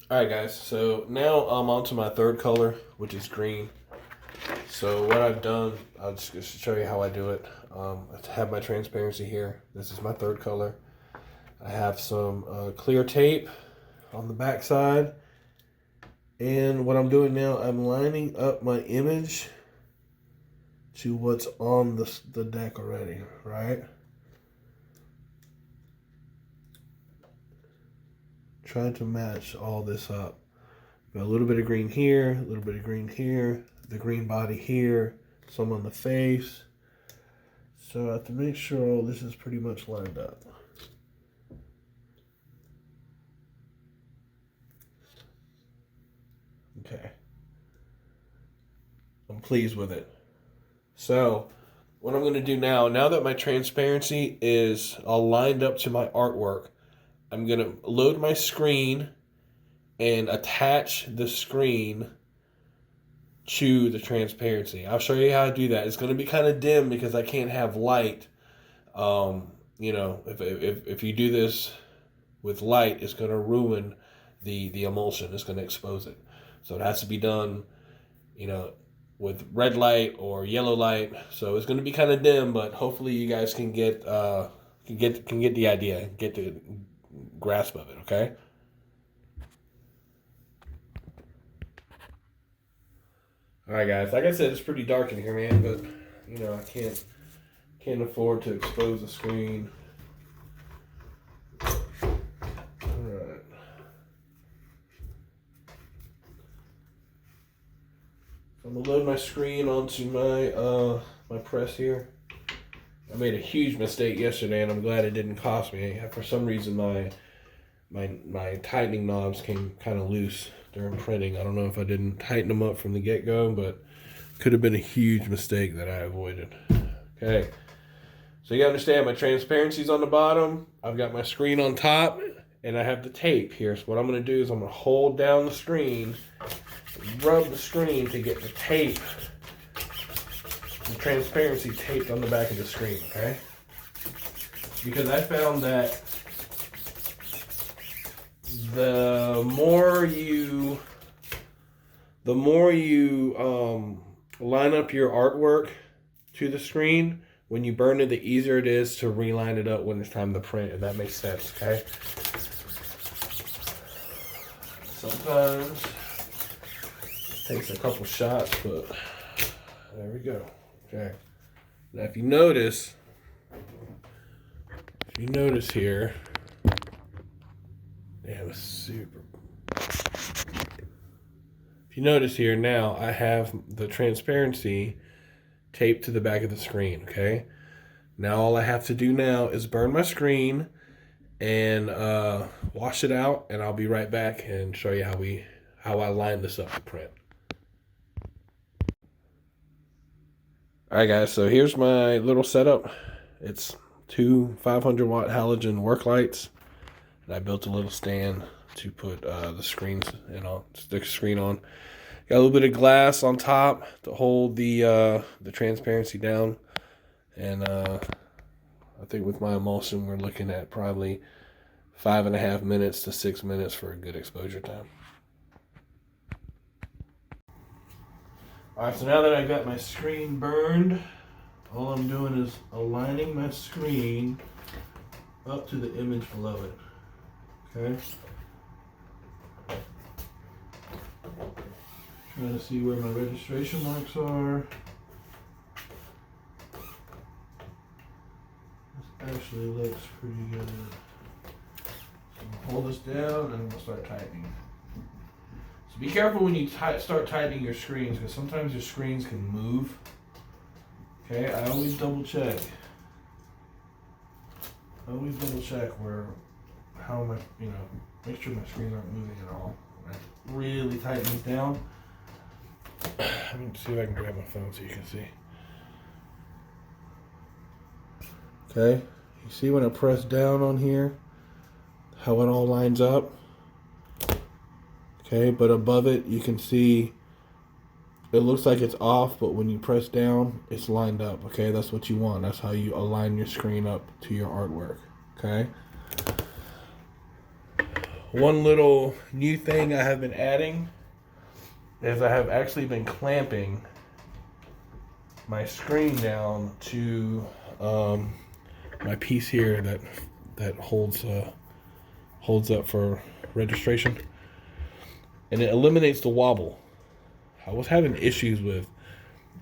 Alright guys, so now I'm on to my third color, which is green. So what I've done, I'll just show you how I do it. I have my transparency here. This is my third color. I have some clear tape on the back side. And what I'm doing now, I'm lining up my image to what's on the deck already, right? Trying to match all this up. Got a little bit of green here, a little bit of green here, the green body here, some on the face. So I have to make sure all this is pretty much lined up. Okay. I'm pleased with it. So what I'm going to do now that my transparency is all lined up to my artwork, I'm going to load my screen and attach the screen to the transparency. I'll show you how to do that. It's going to be kind of dim because I can't have light. You know, if you do this with light, it's going to ruin the emulsion. It's going to expose it. So it has to be done, you know, with red light or yellow light. So it's going to be kind of dim, but hopefully you guys can get the idea, get the grasp of it. Okay. All right, guys. Like I said, it's pretty dark in here, man. But you know, I can't afford to expose the screen. I'm gonna load my screen onto my my press here. I made a huge mistake yesterday, and I'm glad it didn't cost me. For some reason, my tightening knobs came kind of loose during printing. I don't know if I didn't tighten them up from the get-go, but could have been a huge mistake that I avoided. Okay, so you understand my transparency's on the bottom. I've got my screen on top, and I have the tape here. So what I'm gonna do is I'm gonna hold down the screen, rub the screen to get the tape, the transparency taped on the back of the screen, okay? Because I found that the more you line up your artwork to the screen, when you burn it, the easier it is to reline it up when it's time to print, if that makes sense, okay? Sometimes takes a couple shots, but there we go. Okay. Now if you notice here, yeah, it was super. If you notice here now, I have the transparency taped to the back of the screen, okay? Now all I have to do now is burn my screen and wash it out, and I'll be right back and show you how I line this up to print. Alright guys, so here's my little setup. It's two 500-watt halogen work lights, and I built a little stand to put the screens and I'll stick the screen on. Got a little bit of glass on top to hold the transparency down, and I think with my emulsion we're looking at probably 5.5 minutes to 6 minutes for a good exposure time. Alright, so now that I've got my screen burned, all I'm doing is aligning my screen up to the image below it. Okay? Trying to see where my registration marks are. This actually looks pretty good. So I'll hold this down and we'll start tightening. So be careful when you start tightening your screens, because sometimes your screens can move. Okay, I always double check. How my, make sure my screens aren't moving at all. I really tighten these down. Let me see if I can grab my phone so you can see. Okay, you see when I press down on here, how it all lines up? Okay, but above it, you can see it looks like it's off, but when you press down, it's lined up. Okay, that's what you want. That's how you align your screen up to your artwork. Okay. One little new thing I have been adding is I have actually been clamping my screen down to my piece here that holds up for registration, and it eliminates the wobble. I was having issues with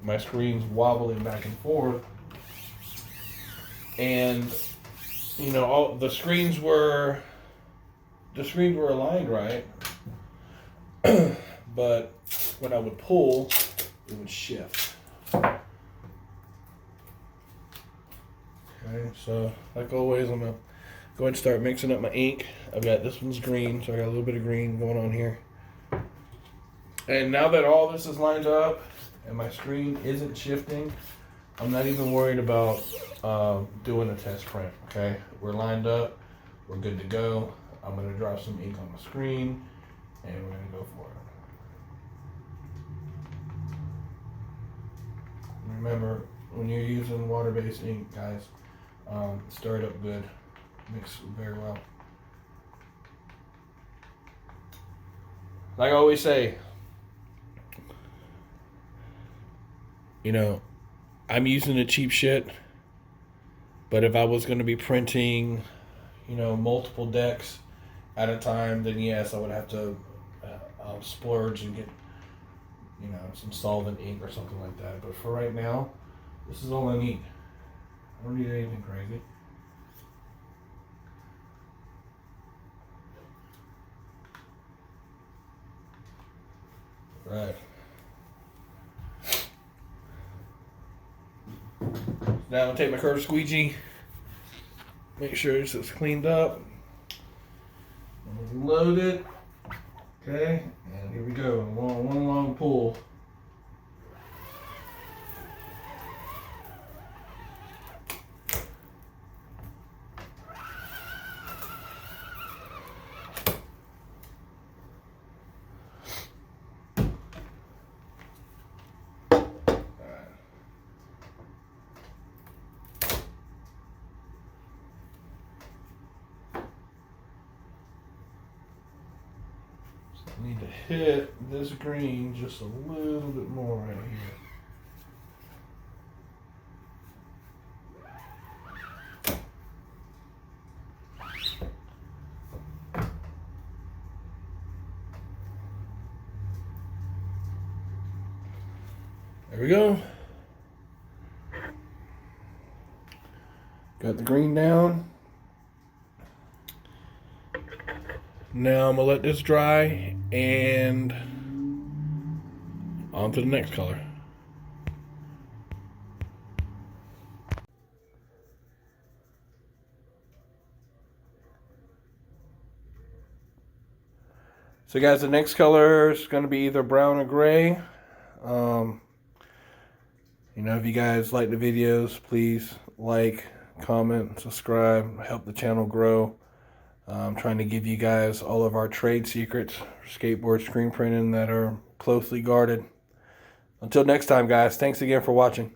my screens wobbling back and forth, and you know, all the screens were aligned right, but when I would pull, it would shift. Okay, so like always, I'm gonna go ahead and start mixing up my ink. I've got this one's green, so I got a little bit of green going on here. And now that all this is lined up and my screen isn't shifting, I'm not even worried about doing a test print. Okay, we're lined up, we're good to go. I'm gonna drop some ink on the screen, and we're gonna go for it. Remember, when you're using water-based ink, guys, stir it up good, mix very well. Like I always say, you know, I'm using the cheap shit, but if I was going to be printing, you know, multiple decks at a time, then yes, I would have to splurge and get, you know, some solvent ink or something like that. But for right now, this is all I need. I don't need anything crazy. Right. Now I'm going to take my curved squeegee, make sure it's cleaned up, and load it. Okay, and here we go. One long pull. I need to hit this green just a little bit more right here. There we go. Got the green down. Now I'm gonna let this dry and on to the next color. So guys, the next color is going to be either brown or gray. You know, if you guys like the videos, please like, comment, subscribe, help the channel grow. I'm trying to give you guys all of our trade secrets for skateboard screen printing that are closely guarded. Until next time, guys, thanks again for watching.